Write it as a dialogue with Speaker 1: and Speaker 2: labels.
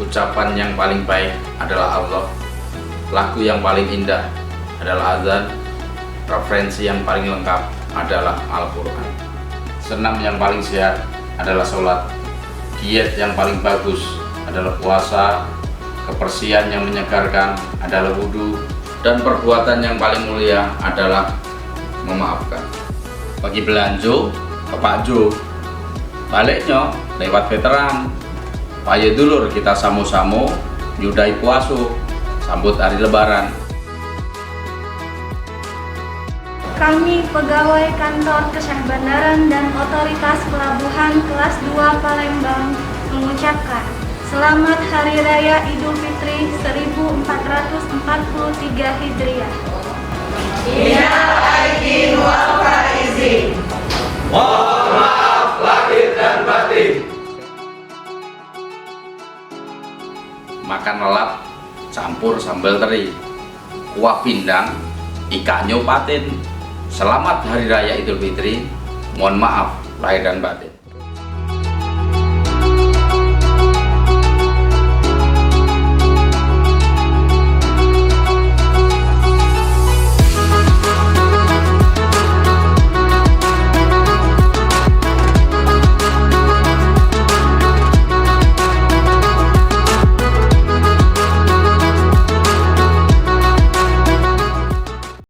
Speaker 1: Ucapan yang paling baik adalah Allah. Lagu yang paling indah adalah azan. Referensi yang paling lengkap adalah Al-Quran. Senam yang paling sehat adalah sholat. Diet yang paling bagus adalah puasa. Kebersihan yang menyegarkan adalah wudhu. Dan perbuatan yang paling mulia adalah memaafkan. Bagi belanjo ke Pak Jo, baliknya lewat veteran. Payo dulur kita samu-samu nyudai puasu sambut hari lebaran.
Speaker 2: Kami pegawai kantor Kesyahbandaran dan Otoritas Pelabuhan kelas 2 Palembang mengucapkan Selamat Hari Raya Idul Fitri 1443 Hijriah.
Speaker 3: Minal aidin wal faizin.
Speaker 4: Mohon maaf lahir dan batin.
Speaker 1: Makan lelap campur sambal teri, kuah pindang, ikan nyopatin. Selamat Hari Raya Idul Fitri. Mohon maaf lahir dan batin.